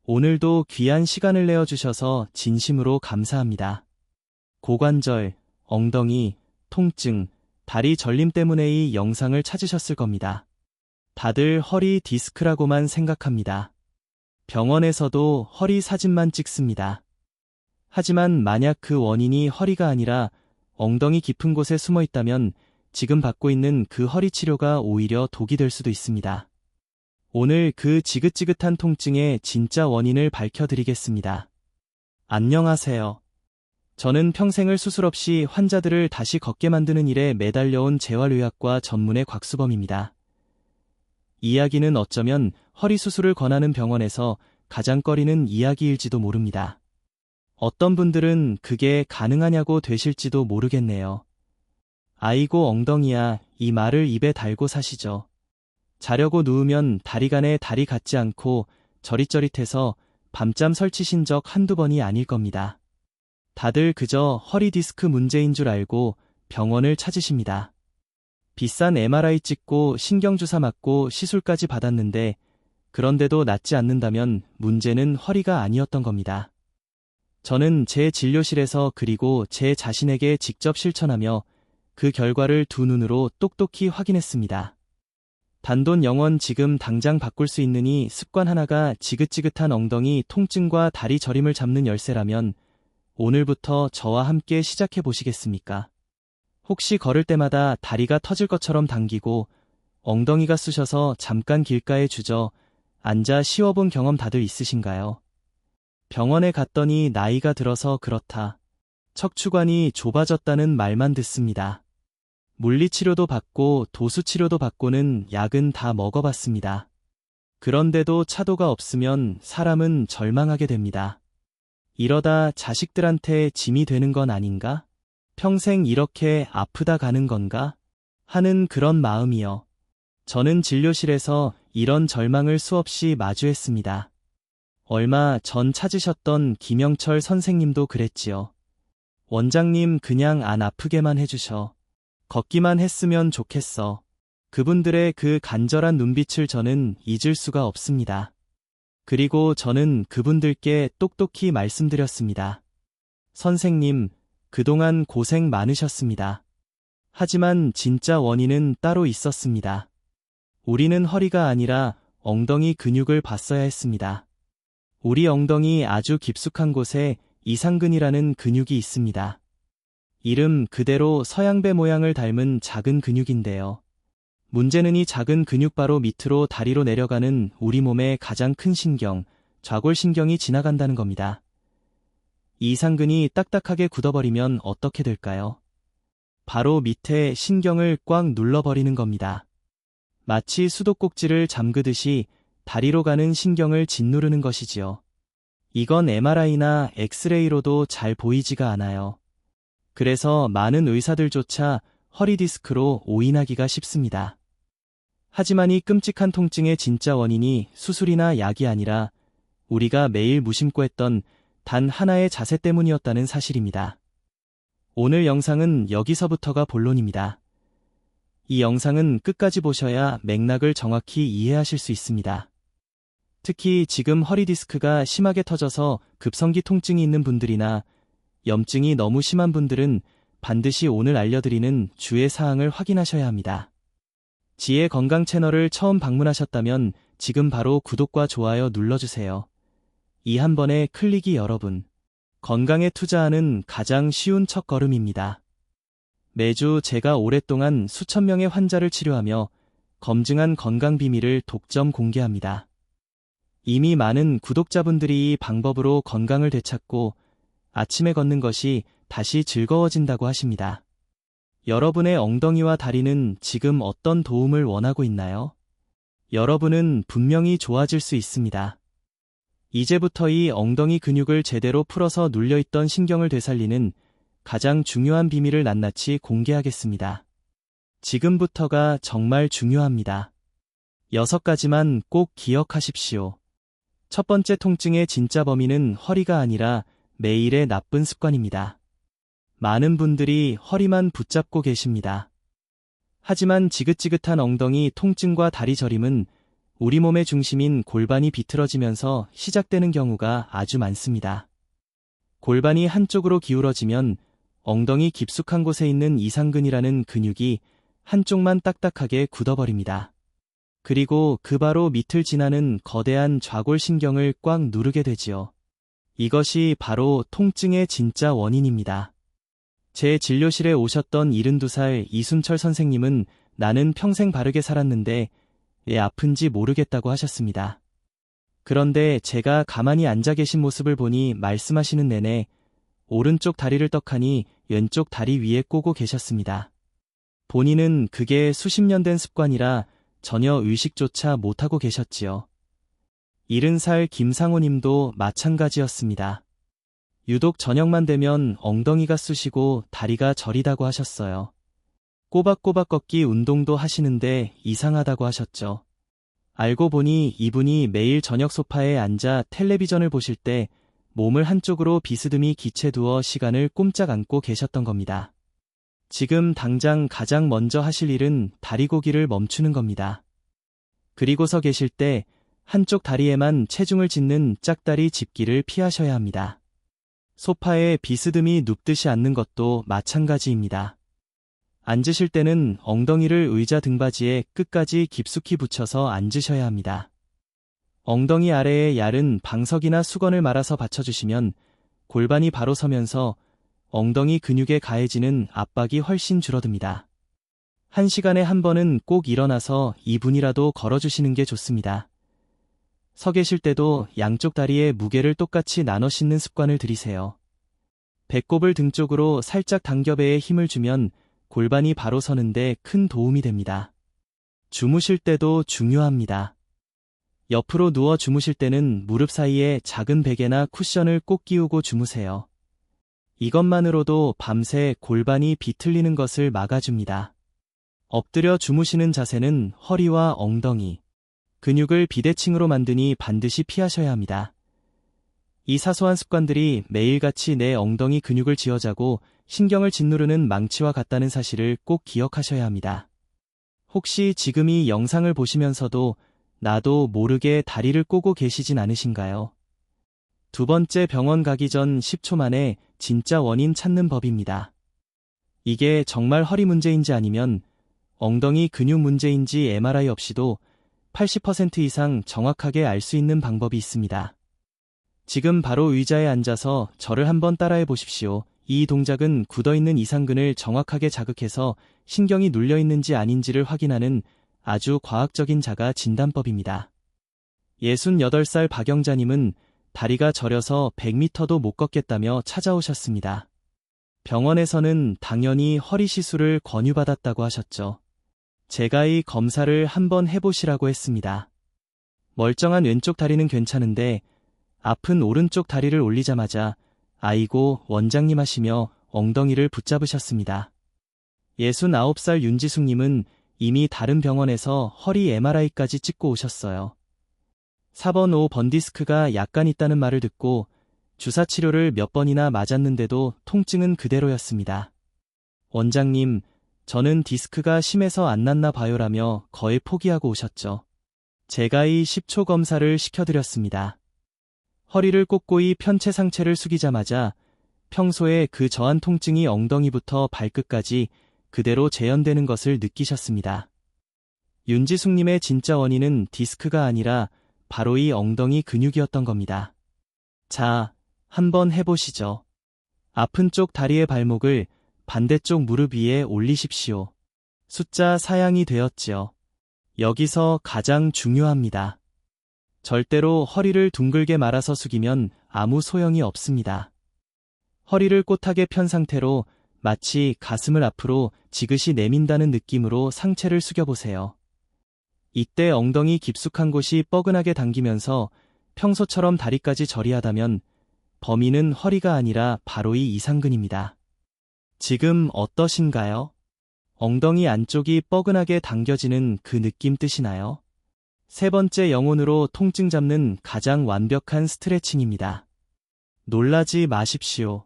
오늘도 귀한 시간을 내어주셔서 진심으로 감사합니다. 고관절, 엉덩이, 통증, 다리 저림 때문에 이 영상을 찾으셨을 겁니다. 다들 허리 디스크라고만 생각합니다. 병원에서도 허리 사진만 찍습니다. 하지만 만약 그 원인이 허리가 아니라 엉덩이 깊은 곳에 숨어 있다면 지금 받고 있는 그 허리 치료가 오히려 독이 될 수도 있습니다. 오늘 그 지긋지긋한 통증의 진짜 원인을 밝혀드리겠습니다. 안녕하세요. 저는 평생을 수술 없이 환자들을 다시 걷게 만드는 일에 매달려온 재활의학과 전문의 곽수범입니다. 이야기는 어쩌면 허리 수술을 권하는 병원에서 가장 꺼리는 이야기일지도 모릅니다. 어떤 분들은 그게 가능하냐고 되실지도 모르겠네요. 아이고 엉덩이야, 이 말을 입에 달고 사시죠. 자려고 누우면 다리 간에 다리 같지 않고 저릿저릿해서 밤잠 설치신 적 한두 번이 아닐 겁니다. 다들 그저 허리 디스크 문제인 줄 알고 병원을 찾으십니다. 비싼 MRI 찍고 신경주사 맞고 시술까지 받았는데 그런데도 낫지 않는다면 문제는 허리가 아니었던 겁니다. 저는 제 진료실에서 그리고 제 자신에게 직접 실천하며 그 결과를 두 눈으로 똑똑히 확인했습니다. 단돈 0원 지금 당장 바꿀 수 있는 이 습관 하나가 지긋지긋한 엉덩이 통증과 다리 저림을 잡는 열쇠라면 오늘부터 저와 함께 시작해 보시겠습니까? 혹시 걸을 때마다 다리가 터질 것처럼 당기고 엉덩이가 쑤셔서 잠깐 길가에 주저 앉아 쉬어본 경험 다들 있으신가요? 병원에 갔더니 나이가 들어서 그렇다. 척추관이 좁아졌다는 말만 듣습니다. 물리치료도 받고 도수치료도 받고는 약은 다 먹어봤습니다. 그런데도 차도가 없으면 사람은 절망하게 됩니다. 이러다 자식들한테 짐이 되는 건 아닌가? 평생 이렇게 아프다 가는 건가? 하는 그런 마음이요. 저는 진료실에서 이런 절망을 수없이 마주했습니다. 얼마 전 찾으셨던 김영철 선생님도 그랬지요. 원장님 그냥 안 아프게만 해주셔. 걷기만 했으면 좋겠어. 그분들의 그 간절한 눈빛을 저는 잊을 수가 없습니다. 그리고 저는 그분들께 똑똑히 말씀드렸습니다. 선생님, 그동안 고생 많으셨습니다. 하지만 진짜 원인은 따로 있었습니다. 우리는 허리가 아니라 엉덩이 근육을 봤어야 했습니다. 우리 엉덩이 아주 깊숙한 곳에 이상근이라는 근육이 있습니다. 이름 그대로 서양배 모양을 닮은 작은 근육인데요. 문제는 이 작은 근육 바로 밑으로 다리로 내려가는 우리 몸의 가장 큰 신경, 좌골신경이 지나간다는 겁니다. 이 이상근이 딱딱하게 굳어버리면 어떻게 될까요? 바로 밑에 신경을 꽉 눌러버리는 겁니다. 마치 수도꼭지를 잠그듯이 다리로 가는 신경을 짓누르는 것이지요. 이건 MRI나 엑스레이로도 잘 보이지가 않아요. 그래서 많은 의사들조차 허리 디스크로 오인하기가 쉽습니다. 하지만 이 끔찍한 통증의 진짜 원인이 수술이나 약이 아니라 우리가 매일 무심코 했던 단 하나의 자세 때문이었다는 사실입니다. 오늘 영상은 여기서부터가 본론입니다. 이 영상은 끝까지 보셔야 맥락을 정확히 이해하실 수 있습니다. 특히 지금 허리 디스크가 심하게 터져서 급성기 통증이 있는 분들이나 염증이 너무 심한 분들은 반드시 오늘 알려드리는 주의 사항을 확인하셔야 합니다. 지혜 건강 채널을 처음 방문하셨다면 지금 바로 구독과 좋아요 눌러주세요. 이 한 번의 클릭이 여러분, 건강에 투자하는 가장 쉬운 첫걸음입니다. 매주 제가 오랫동안 수천 명의 환자를 치료하며 검증한 건강 비밀을 독점 공개합니다. 이미 많은 구독자분들이 이 방법으로 건강을 되찾고 아침에 걷는 것이 다시 즐거워진다고 하십니다. 여러분의 엉덩이와 다리는 지금 어떤 도움을 원하고 있나요? 여러분은 분명히 좋아질 수 있습니다. 이제부터 이 엉덩이 근육을 제대로 풀어서 눌려있던 신경을 되살리는 가장 중요한 비밀을 낱낱이 공개하겠습니다. 지금부터가 정말 중요합니다. 6가지만 꼭 기억하십시오. 첫 번째 통증의 진짜 범인은 허리가 아니라 매일의 나쁜 습관입니다. 많은 분들이 허리만 붙잡고 계십니다. 하지만 지긋지긋한 엉덩이 통증과 다리 저림은 우리 몸의 중심인 골반이 비틀어지면서 시작되는 경우가 아주 많습니다. 골반이 한쪽으로 기울어지면 엉덩이 깊숙한 곳에 있는 이상근이라는 근육이 한쪽만 딱딱하게 굳어버립니다. 그리고 그 바로 밑을 지나는 거대한 좌골신경을 꽉 누르게 되지요. 이것이 바로 통증의 진짜 원인입니다. 제 진료실에 오셨던 72살 이순철 선생님은 나는 평생 바르게 살았는데 왜 아픈지 모르겠다고 하셨습니다. 그런데 제가 가만히 앉아 계신 모습을 보니 말씀하시는 내내 오른쪽 다리를 떡하니 왼쪽 다리 위에 꼬고 계셨습니다. 본인은 그게 수십 년 된 습관이라 전혀 의식조차 못하고 계셨지요. 70살 김상호 님도 마찬가지였습니다. 유독 저녁만 되면 엉덩이가 쑤시고 다리가 저리다고 하셨어요. 꼬박꼬박 걷기 운동도 하시는데 이상하다고 하셨죠. 알고 보니 이분이 매일 저녁 소파에 앉아 텔레비전을 보실 때 몸을 한쪽으로 비스듬히 기체두어 시간을 꼼짝 않고 계셨던 겁니다. 지금 당장 가장 먼저 하실 일은 다리 고기를 멈추는 겁니다. 그리고 서 계실 때 한쪽 다리에만 체중을 짓는 짝다리 짚기를 피하셔야 합니다. 소파에 비스듬히 눕듯이 앉는 것도 마찬가지입니다. 앉으실 때는 엉덩이를 의자 등받이에 끝까지 깊숙이 붙여서 앉으셔야 합니다. 엉덩이 아래에 얇은 방석이나 수건을 말아서 받쳐주시면 골반이 바로 서면서 엉덩이 근육에 가해지는 압박이 훨씬 줄어듭니다. 1시간에 한 번은 꼭 일어나서 2분이라도 걸어주시는 게 좋습니다. 서 계실 때도 양쪽 다리의 무게를 똑같이 나눠 싣는 습관을 들이세요. 배꼽을 등 쪽으로 살짝 당겨 배에 힘을 주면 골반이 바로 서는데 큰 도움이 됩니다. 주무실 때도 중요합니다. 옆으로 누워 주무실 때는 무릎 사이에 작은 베개나 쿠션을 꼭 끼우고 주무세요. 이것만으로도 밤새 골반이 비틀리는 것을 막아줍니다. 엎드려 주무시는 자세는 허리와 엉덩이, 근육을 비대칭으로 만드니 반드시 피하셔야 합니다. 이 사소한 습관들이 매일같이 내 엉덩이 근육을 쥐어자고 신경을 짓누르는 망치와 같다는 사실을 꼭 기억하셔야 합니다. 혹시 지금 이 영상을 보시면서도 나도 모르게 다리를 꼬고 계시진 않으신가요? 두 번째 병원 가기 전 10초 만에 진짜 원인 찾는 법입니다. 이게 정말 허리 문제인지 아니면 엉덩이 근육 문제인지 MRI 없이도 80% 이상 정확하게 알 수 있는 방법이 있습니다. 지금 바로 의자에 앉아서 저를 한번 따라해 보십시오. 이 동작은 굳어있는 이상근을 정확하게 자극해서 신경이 눌려있는지 아닌지를 확인하는 아주 과학적인 자가 진단법입니다. 68살 박영자님은 다리가 저려서 100m도 못 걷겠다며 찾아오셨습니다. 병원에서는 당연히 허리 시술을 권유받았다고 하셨죠. 제가 이 검사를 한번 해보시라고 했습니다. 멀쩡한 왼쪽 다리는 괜찮은데 아픈 오른쪽 다리를 올리자마자 아이고 원장님 하시며 엉덩이를 붙잡으셨습니다. 69살 윤지숙님은 이미 다른 병원에서 허리 MRI까지 찍고 오셨어요. 4번 5번 디스크가 약간 있다는 말을 듣고 주사 치료를 몇 번이나 맞았는데도 통증은 그대로였습니다. 원장님, 저는 디스크가 심해서 안 낫나 봐요라며 거의 포기하고 오셨죠. 제가 이 10초 검사를 시켜드렸습니다. 허리를 꼿꼿이 편체 상체를 숙이자마자 평소에 그 저한 통증이 엉덩이부터 발끝까지 그대로 재현되는 것을 느끼셨습니다. 윤지숙님의 진짜 원인은 디스크가 아니라 바로 이 엉덩이 근육이었던 겁니다. 자, 한번 해보시죠. 아픈 쪽 다리의 발목을 반대쪽 무릎 위에 올리십시오. 숫자 사양이 되었지요. 여기서 가장 중요합니다. 절대로 허리를 둥글게 말아서 숙이면 아무 소용이 없습니다. 허리를 꼿하게 편 상태로 마치 가슴을 앞으로 지그시 내민다는 느낌으로 상체를 숙여보세요. 이때 엉덩이 깊숙한 곳이 뻐근하게 당기면서 평소처럼 다리까지 저리하다면 범인은 허리가 아니라 바로 이 이상근입니다. 지금 어떠신가요? 엉덩이 안쪽이 뻐근하게 당겨지는 그 느낌 뜨시나요? 세 번째 영혼으로 통증 잡는 가장 완벽한 스트레칭입니다. 놀라지 마십시오.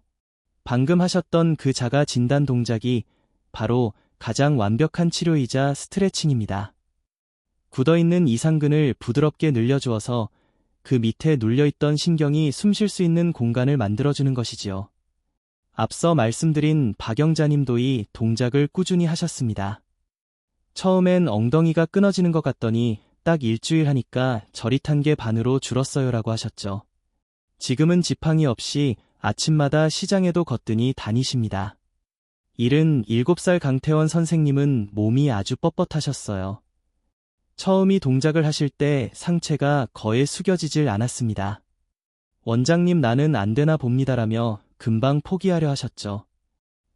방금 하셨던 그 자가 진단 동작이 바로 가장 완벽한 치료이자 스트레칭입니다. 굳어있는 이상근을 부드럽게 늘려주어서 그 밑에 눌려있던 신경이 숨 쉴 수 있는 공간을 만들어주는 것이지요. 앞서 말씀드린 박영자님도 이 동작을 꾸준히 하셨습니다. 처음엔 엉덩이가 끊어지는 것 같더니 딱 일주일 하니까 저릿한 게 반으로 줄었어요라고 하셨죠. 지금은 지팡이 없이 아침마다 시장에도 거뜬히 다니십니다. 77살 강태원 선생님은 몸이 아주 뻣뻣하셨어요. 처음 이 동작을 하실 때 상체가 거의 숙여지질 않았습니다. 원장님 나는 안 되나 봅니다라며 금방 포기하려 하셨죠.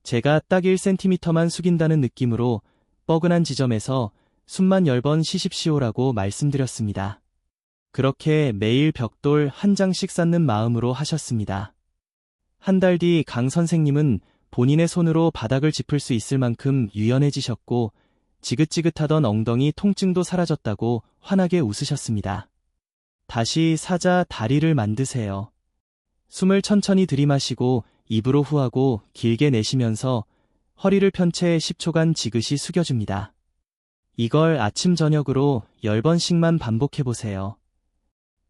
제가 딱 1cm만 숙인다는 느낌으로 뻐근한 지점에서 숨만 10번 쉬십시오라고 말씀드렸습니다. 그렇게 매일 벽돌 한 장씩 쌓는 마음으로 하셨습니다. 한 달 뒤 강 선생님은 본인의 손으로 바닥을 짚을 수 있을 만큼 유연해지셨고 지긋지긋하던 엉덩이 통증도 사라졌다고 환하게 웃으셨습니다. 다시 사자 다리를 만드세요. 숨을 천천히 들이마시고 입으로 후하고 길게 내쉬면서 허리를 편 채 10초간 지그시 숙여줍니다. 이걸 아침 저녁으로 10번씩만 반복해보세요.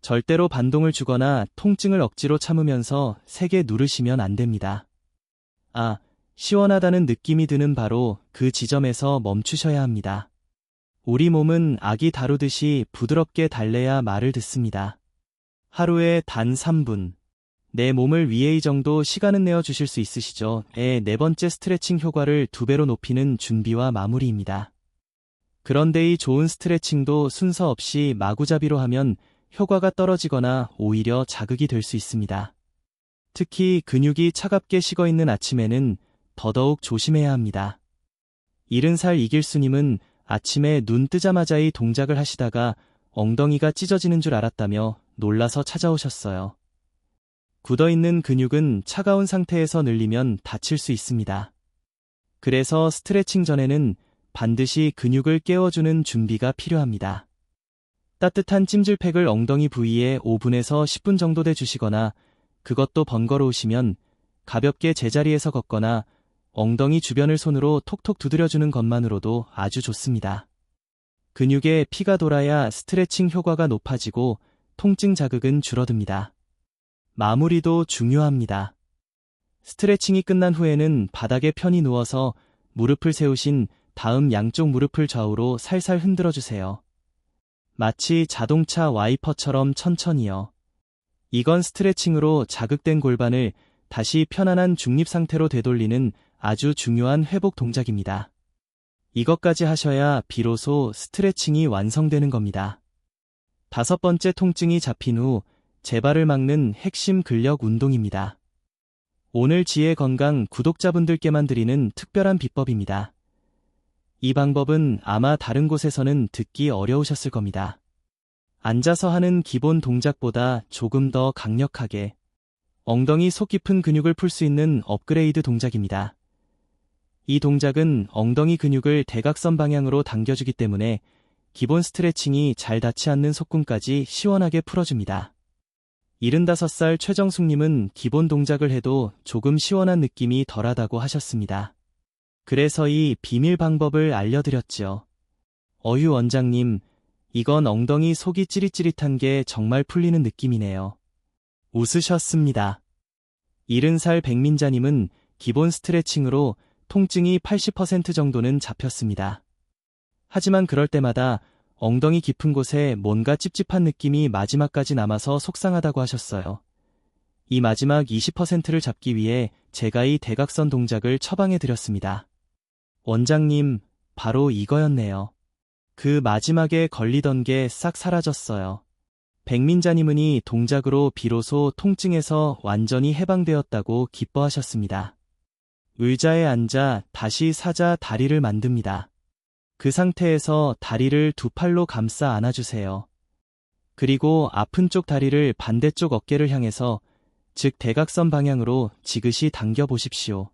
절대로 반동을 주거나 통증을 억지로 참으면서 세게 누르시면 안 됩니다. 아, 시원하다는 느낌이 드는 바로 그 지점에서 멈추셔야 합니다. 우리 몸은 아기 다루듯이 부드럽게 달래야 말을 듣습니다. 하루에 단 3분. 내 몸을 위해 이 정도 시간은 내어주실 수 있으시죠? 네 번째 스트레칭 효과를 2배로 높이는 준비와 마무리입니다. 그런데 이 좋은 스트레칭도 순서 없이 마구잡이로 하면 효과가 떨어지거나 오히려 자극이 될 수 있습니다. 특히 근육이 차갑게 식어있는 아침에는 더더욱 조심해야 합니다. 70살 이길수님은 아침에 눈 뜨자마자 이 동작을 하시다가 엉덩이가 찢어지는 줄 알았다며 놀라서 찾아오셨어요. 굳어있는 근육은 차가운 상태에서 늘리면 다칠 수 있습니다. 그래서 스트레칭 전에는 반드시 근육을 깨워주는 준비가 필요합니다. 따뜻한 찜질팩을 엉덩이 부위에 5분에서 10분 정도 대주시거나 그것도 번거로우시면 가볍게 제자리에서 걷거나 엉덩이 주변을 손으로 톡톡 두드려주는 것만으로도 아주 좋습니다. 근육에 피가 돌아야 스트레칭 효과가 높아지고 통증 자극은 줄어듭니다. 마무리도 중요합니다. 스트레칭이 끝난 후에는 바닥에 편히 누워서 무릎을 세우신 다음 양쪽 무릎을 좌우로 살살 흔들어 주세요. 마치 자동차 와이퍼처럼 천천히요. 이건 스트레칭으로 자극된 골반을 다시 편안한 중립 상태로 되돌리는 아주 중요한 회복 동작입니다. 이것까지 하셔야 비로소 스트레칭이 완성되는 겁니다. 5번째 통증이 잡힌 후 재발을 막는 핵심 근력 운동입니다. 오늘 지혜 건강 구독자분들께만 드리는 특별한 비법입니다. 이 방법은 아마 다른 곳에서는 듣기 어려우셨을 겁니다. 앉아서 하는 기본 동작보다 조금 더 강력하게 엉덩이 속 깊은 근육을 풀 수 있는 업그레이드 동작입니다. 이 동작은 엉덩이 근육을 대각선 방향으로 당겨주기 때문에 기본 스트레칭이 잘 닿지 않는 속근까지 시원하게 풀어줍니다. 75살 최정숙님은 기본 동작을 해도 조금 시원한 느낌이 덜하다고 하셨습니다. 그래서 이 비밀 방법을 알려드렸죠. 어휴 원장님, 이건 엉덩이 속이 찌릿찌릿한 게 정말 풀리는 느낌이네요. 웃으셨습니다. 70살 백민자님은 기본 스트레칭으로 통증이 80% 정도는 잡혔습니다. 하지만 그럴 때마다 엉덩이 깊은 곳에 뭔가 찝찝한 느낌이 마지막까지 남아서 속상하다고 하셨어요. 이 마지막 20%를 잡기 위해 제가 이 대각선 동작을 처방해 드렸습니다. 원장님, 바로 이거였네요. 그 마지막에 걸리던 게 싹 사라졌어요. 백민자님은 이 동작으로 비로소 통증에서 완전히 해방되었다고 기뻐하셨습니다. 의자에 앉아 다시 사자 다리를 만듭니다. 그 상태에서 다리를 두 팔로 감싸 안아주세요. 그리고 아픈 쪽 다리를 반대쪽 어깨를 향해서 즉 대각선 방향으로 지그시 당겨 보십시오.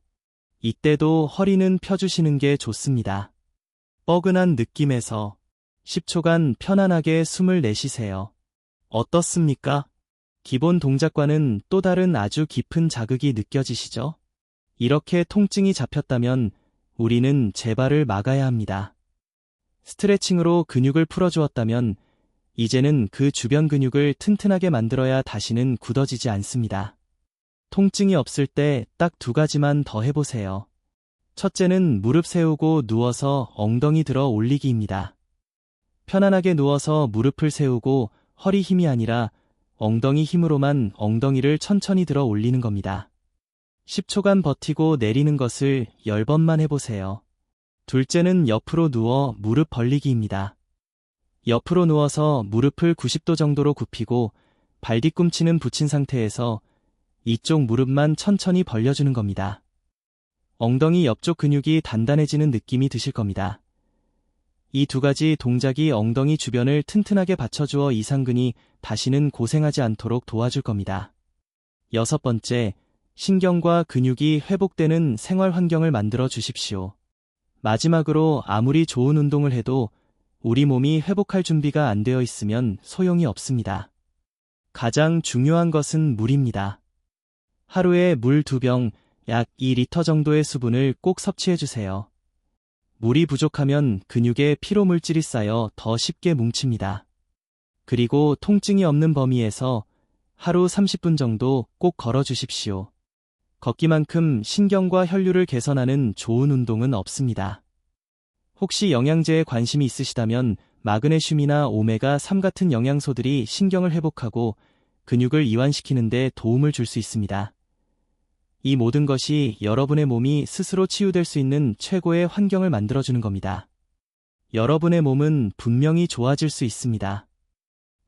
이때도 허리는 펴주시는 게 좋습니다. 뻐근한 느낌에서 10초간 편안하게 숨을 내쉬세요. 어떻습니까? 기본 동작과는 또 다른 아주 깊은 자극이 느껴지시죠? 이렇게 통증이 잡혔다면 우리는 재발을 막아야 합니다. 스트레칭으로 근육을 풀어주었다면 이제는 그 주변 근육을 튼튼하게 만들어야 다시는 굳어지지 않습니다. 통증이 없을 때 딱 2가지만 더 해보세요. 첫째는 무릎 세우고 누워서 엉덩이 들어 올리기입니다. 편안하게 누워서 무릎을 세우고 허리 힘이 아니라 엉덩이 힘으로만 엉덩이를 천천히 들어 올리는 겁니다. 10초간 버티고 내리는 것을 10번만 해보세요. 둘째는 옆으로 누워 무릎 벌리기입니다. 옆으로 누워서 무릎을 90도 정도로 굽히고 발 뒤꿈치는 붙인 상태에서 이쪽 무릎만 천천히 벌려주는 겁니다. 엉덩이 옆쪽 근육이 단단해지는 느낌이 드실 겁니다. 이 2가지 동작이 엉덩이 주변을 튼튼하게 받쳐주어 이상근이 다시는 고생하지 않도록 도와줄 겁니다. 6번째, 신경과 근육이 회복되는 생활 환경을 만들어 주십시오. 마지막으로 아무리 좋은 운동을 해도 우리 몸이 회복할 준비가 안 되어 있으면 소용이 없습니다. 가장 중요한 것은 물입니다. 하루에 물 2병, 약 2리터 정도의 수분을 꼭 섭취해주세요. 물이 부족하면 근육에 피로물질이 쌓여 더 쉽게 뭉칩니다. 그리고 통증이 없는 범위에서 하루 30분 정도 꼭 걸어주십시오. 걷기만큼 신경과 혈류를 개선하는 좋은 운동은 없습니다. 혹시 영양제에 관심이 있으시다면 마그네슘이나 오메가3 같은 영양소들이 신경을 회복하고 근육을 이완시키는 데 도움을 줄 수 있습니다. 이 모든 것이 여러분의 몸이 스스로 치유될 수 있는 최고의 환경을 만들어주는 겁니다. 여러분의 몸은 분명히 좋아질 수 있습니다.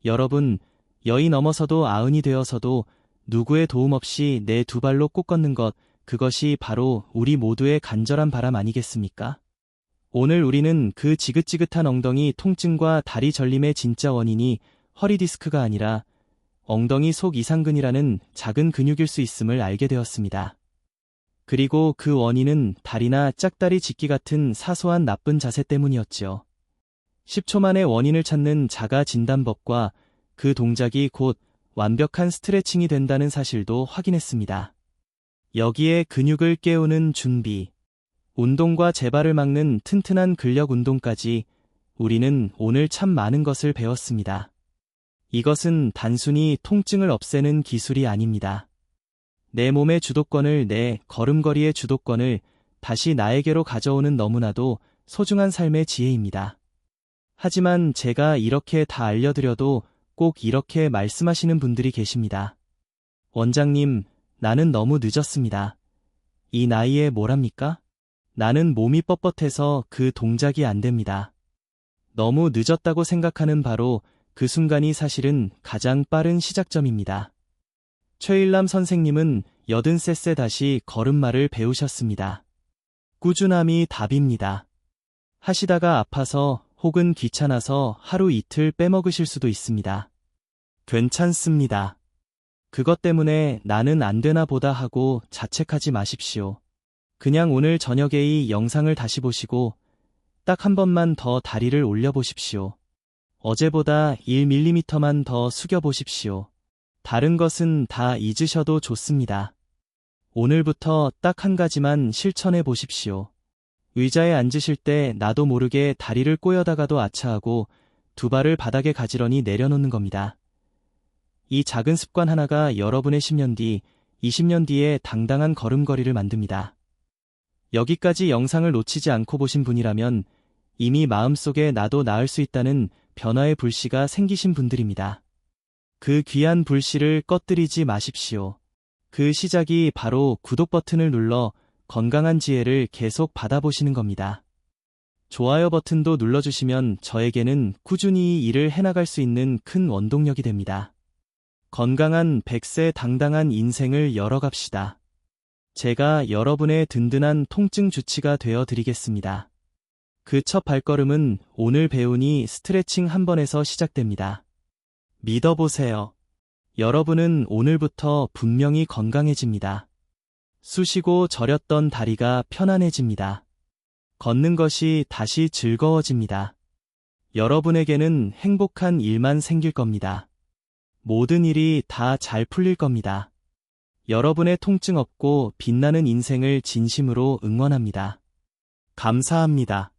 여러분, 여의 넘어서도 아흔이 되어서도 누구의 도움 없이 내 2발로 꼭 걷는 것, 그것이 바로 우리 모두의 간절한 바람 아니겠습니까? 오늘 우리는 그 지긋지긋한 엉덩이 통증과 다리 저림의 진짜 원인이 허리 디스크가 아니라 엉덩이 속 이상근이라는 작은 근육일 수 있음을 알게 되었습니다. 그리고 그 원인은 다리나 짝다리 짚기 같은 사소한 나쁜 자세 때문이었지요. 10초 만에 원인을 찾는 자가 진단법과 그 동작이 곧 완벽한 스트레칭이 된다는 사실도 확인했습니다. 여기에 근육을 깨우는 준비, 운동과 재발을 막는 튼튼한 근력 운동까지 우리는 오늘 참 많은 것을 배웠습니다. 이것은 단순히 통증을 없애는 기술이 아닙니다. 내 몸의 주도권을, 내 걸음걸이의 주도권을 다시 나에게로 가져오는 너무나도 소중한 삶의 지혜입니다. 하지만 제가 이렇게 다 알려드려도 꼭 이렇게 말씀하시는 분들이 계십니다. 원장님, 나는 너무 늦었습니다. 이 나이에 뭘 합니까? 나는 몸이 뻣뻣해서 그 동작이 안 됩니다. 너무 늦었다고 생각하는 바로 그 순간이 사실은 가장 빠른 시작점입니다. 최일남 선생님은 80세 다시 걸음마를 배우셨습니다. 꾸준함이 답입니다. 하시다가 아파서 혹은 귀찮아서 하루 이틀 빼먹으실 수도 있습니다. 괜찮습니다. 그것 때문에 나는 안 되나 보다 하고 자책하지 마십시오. 그냥 오늘 저녁에 이 영상을 다시 보시고 딱 한 번만 더 다리를 올려보십시오. 어제보다 1mm만 더 숙여보십시오. 다른 것은 다 잊으셔도 좋습니다. 오늘부터 딱 한 가지만 실천해 보십시오. 의자에 앉으실 때 나도 모르게 다리를 꼬여다가도 아차하고 2발을 바닥에 가지런히 내려놓는 겁니다. 이 작은 습관 하나가 여러분의 10년 뒤, 20년 뒤에 당당한 걸음걸이를 만듭니다. 여기까지 영상을 놓치지 않고 보신 분이라면 이미 마음속에 나도 나을 수 있다는 변화의 불씨가 생기신 분들입니다. 그 귀한 불씨를 꺼뜨리지 마십시오. 그 시작이 바로 구독 버튼을 눌러 건강한 지혜를 계속 받아보시는 겁니다. 좋아요 버튼도 눌러주시면 저에게는 꾸준히 이 일을 해나갈 수 있는 큰 원동력이 됩니다. 건강한 100세 당당한 인생을 열어갑시다. 제가 여러분의 든든한 통증 주치가 되어 드리겠습니다. 그 첫 발걸음은 오늘 배운 이 스트레칭 한 번에서 시작됩니다. 믿어보세요. 여러분은 오늘부터 분명히 건강해집니다. 쑤시고 저렸던 다리가 편안해집니다. 걷는 것이 다시 즐거워집니다. 여러분에게는 행복한 일만 생길 겁니다. 모든 일이 다 잘 풀릴 겁니다. 여러분의 통증 없고 빛나는 인생을 진심으로 응원합니다. 감사합니다.